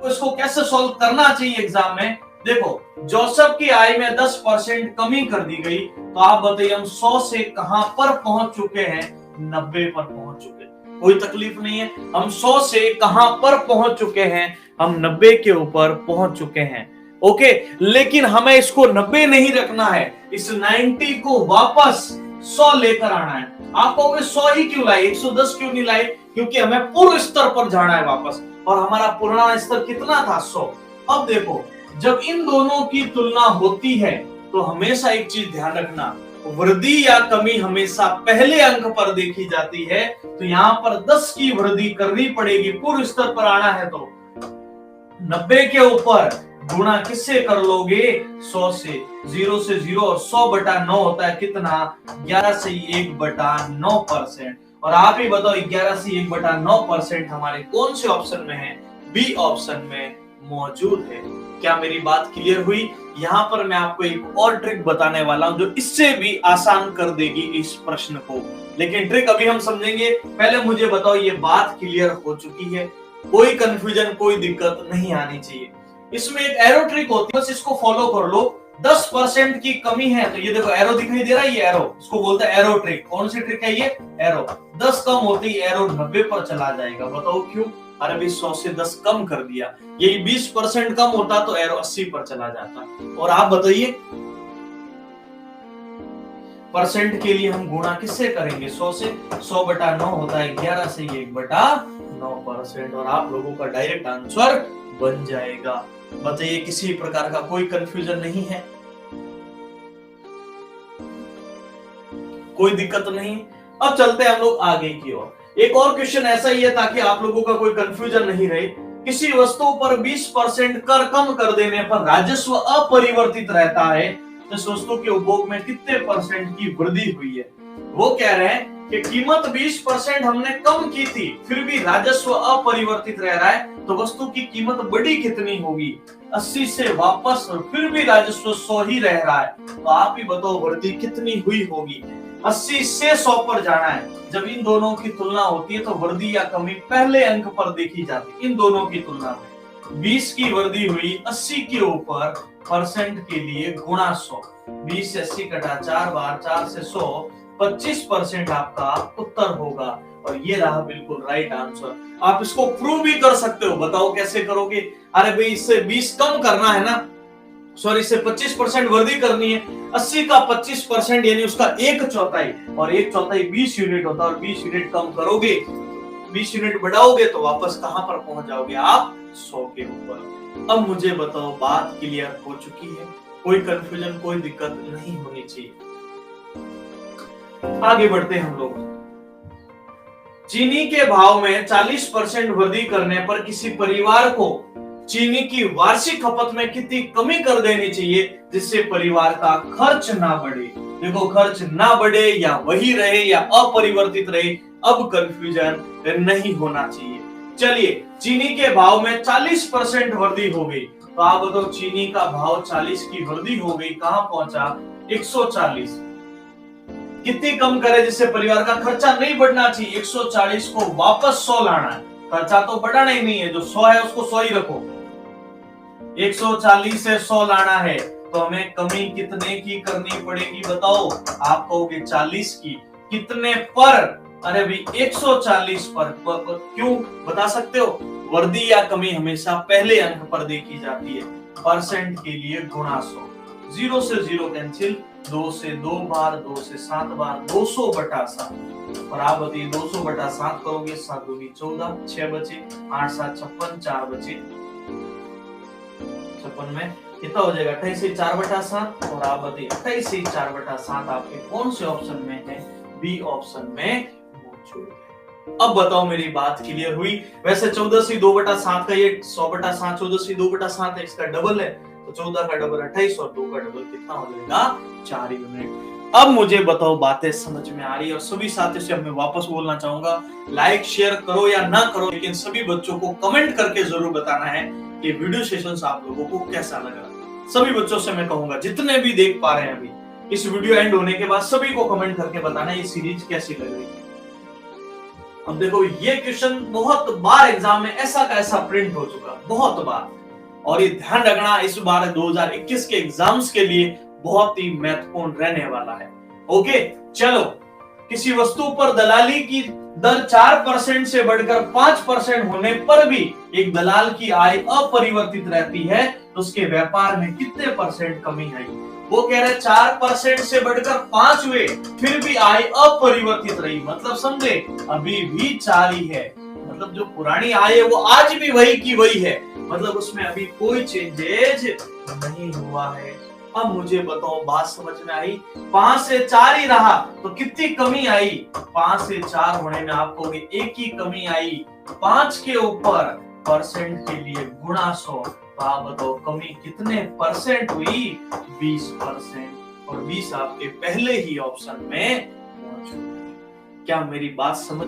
आपको इसको कैसे सॉल्व करना चाहिए एग्जाम में। देखो, जोसेफ की आय में 10% कमी कर दी गई, तो आप बताइए हम 100 से कहां पर पहुंच चुके हैं, 90 पर पहुंच चुके हैं। कोई तकलीफ नहीं है, हम 100 से कहां पर पहुंच चुके हैं, हम 90 के ऊपर पहुंच चुके हैं। ओके, लेकिन हमें इसको 90 नहीं रखना है, इस 90 को वापस 100 लेकर आना है। आप कहोगे 100 ही क्यों लाए, 110 क्यों नहीं लाए? क्योंकि हमें पूर्व स्तर पर जाना है वापस, और हमारा पुराना स्तर कितना था, 100। अब देखो, जब इन दोनों की तुलना होती है तो हमेशा एक चीज ध्यान रखना, वृद्धि या कमी हमेशा पहले अंक पर देखी जाती है। तो यहाँ पर 10 की वृद्धि करनी पड़ेगी, पूर्व स्तर पर आना है तो 90 के ऊपर गुणा किससे कर लोगे, 100 से। 0 से 0 और 100/9 होता है कितना, 11 से 1/9%। और आप ही बताओ 11 से 1/9% हमारे कौन से ऑप्शन में है, बी ऑप्शन में मौजूद है। क्या मेरी बात क्लियर हुई? यहाँ पर मैं आपको एक और ट्रिक बताने वाला हूं जो इससे भी आसान कर देगी इस प्रश्न को, लेकिन ट्रिक अभी हम समझेंगे। पहले मुझे बताओ ये बात क्लियर हो चुकी है, कोई कंफ्यूजन कोई दिक्कत नहीं आनी चाहिए। इसमें एक एरो ट्रिक होती है, बस इसको फॉलो कर लो। 10% की कमी है, तो ये देखो एरो दिखाई दे रहा है, ये एरो, इसको बोलते हैं एरो ट्रिक। कौन सी ट्रिक है ये, एरो। 10 कम होती है एरो 90 पर चला जाएगा। बताओ क्यों? अरे भाई 100 से 10 कम कर दिया, यही 20% कम होता तो एरो 80 पर चला जाता। और आप बताइए परसेंट के लिए हम गुणा किससे करेंगे, 100 से। 100/9 होता है 11 से 1/9%, और आप लोगों का डायरेक्ट आंसर बन जाएगा। बताइए किसी प्रकार का कोई कंफ्यूजन नहीं है, कोई दिक्कत नहीं। अब चलते हैं हम लोग आगे की ओर। एक और क्वेश्चन ऐसा ही है ताकि आप लोगों का कोई कंफ्यूजन नहीं रहे। किसी वस्तु पर 20% कर कम कर देने पर राजस्व अपरिवर्तित रहता है, तो इस वस्तु के उपभोग में कितने परसेंट की वृद्धि हुई है। वो कह रहे हैं कि कीमत 20% हमने कम की थी, फिर भी राजस्व अपरिवर्तित रह रहा है, तो वस्तु की कीमत बढ़ी कितनी होगी, 80 से वापस, और फिर भी राजस्व 100 ही रह रहा है। तो आप ही बताओ वृद्धि कितनी हुई होगी। 80 से 100 पर जाना है। जब इन दोनों की तुलना होती है तो वृद्धि या कमी पहले अंक पर देखी जाती है। इन दोनों की तुलना में 20 की वृद्धि हुई 80 के ऊपर, परसेंट के लिए गुणा 100। 20 से 80 कटा 4 बार, 4 से 100, 25% आपका उत्तर होगा। और ये रहा बिल्कुल राइट आंसर। आप इसको प्रूव भी कर सकते हो, बताओ कैसे करोगे। अरे भाई इससे 20 कम करना है ना, सॉरी इससे 25% वृद्धि करनी है। 80 का 25% यानी उसका 1/4, और 1/4 20 यूनिट होता है, और 20 यूनिट कम करोगे, 20 यूनिट बढ़ाओगे तो वापस कहां पर पहुंच जाओगे आप, 100 के ऊपर। अब मुझे बताओ बात क्लियर हो चुकी है, कोई कंफ्यूजन कोई दिक्कत नहीं होनी चाहिए। आगे बढ़ते हैं हम लोग। चीनी के भाव में 40% वृद्धि करने पर किसी परिवार को चीनी की वार्षिक खपत में कितनी कमी कर देनी चाहिए जिससे परिवार का खर्च ना बढ़े। देखो खर्च ना बढ़े या वही रहे या अपरिवर्तित रहे, अब कंफ्यूजन नहीं होना चाहिए। चलिए चीनी के भाव में 40% वृद्धि हो गई, तो आप बताओ चीनी का भाव 40 की वृद्धि हो गई, कहां पहुंचा, 140। कितनी कम करे जिससे परिवार का खर्चा नहीं बढ़ना चाहिए, 140 को वापस 100 लाना है। खर्चा तो बढ़ाना ही नहीं है, जो 100 है उसको 100 ही रखो। 140 से 100 लाना है तो हमें कमी कितने की करनी पड़ेगी, बताओ। आप कहोगे 40 की, कितने पर, अरे भाई 140 पर। क्यों बता सकते हो, वृद्धि या कमी हमेशा पहले अंक पर देखी जाती है। परसेंट के लिए गुणा 100, 0 से 0 कैंसिल, 2 से 2 बार, 2 से 7 बार, 200/7। और आप बताइए 200/7 करोगे, 7 दूनी 14, 6 बचे, 8 7 56, 4 बचे 56 में कितना हो जाएगा, 28 से 4/7। और आप बताइए 28 से 4/7 आपके कौन से ऑप्शन में है, बी ऑप्शन में मौजूद है। अब बताओ मेरी बात क्लियर हुई। वैसे 14 से 2/7 का ये 100/7, 14 से 2/7 है, इसका डबल है, तो 14 का डबल 28 और 2 का डबल कितना हो जाएगा, 4 यूनिट। अब मुझे बताओ बातें समझ में आ रही है। और सभी साथियों से मैं वापस बोलना चाहूंगा, लाइक शेयर करो या ना करो, लेकिन सभी बच्चों को कमेंट करके जरूर बताना है कि वीडियो सेशंस आप लोगों को कैसा लगा। सभी बच्चों से मैं कहूंगा जितने भी देख पा रहे हैं अभी, इस वीडियो एंड होने के बाद सभी को कमेंट करके बताना ये सीरीज कैसी लग रही है। अब देखो ये क्वेश्चन बहुत बार एग्जाम में ऐसा का ऐसा प्रिंट हो चुका, बहुत बार, और ये ध्यान रखना इस बार 2021 के एग्जाम्स के लिए बहुत ही महत्वपूर्ण रहने वाला है। ओके, चलो, किसी वस्तु पर दलाली की दर 4% से बढ़कर 5% होने पर भी एक दलाल की आय अपरिवर्तित रहती है, तो उसके व्यापार में कितने परसेंट कमी आई? वो कह रहे 4% से बढ़कर 5 हुए, फिर भी आय अपरिवर्तित रही, मतलब समझे अभी भी 4 ही है, मतलब जो पुरानी आय है वो आज भी वही की वही है, मतलब उसमें अभी कोई चेंजेज नहीं हुआ है। अब मुझे बताओ, बात समझ में आई? 5 से 4 ही रहा तो कितनी कमी आई? 5 से 4 होने में आपको एक ही कमी आई, 5 के ऊपर परसेंट के लिए गुणा 100, तो आप बताओ कमी कितने परसेंट हुई? 20%, और 20 आपके पहले ही ऑप्शन में मौजूद है। क्या मेरी बात समझ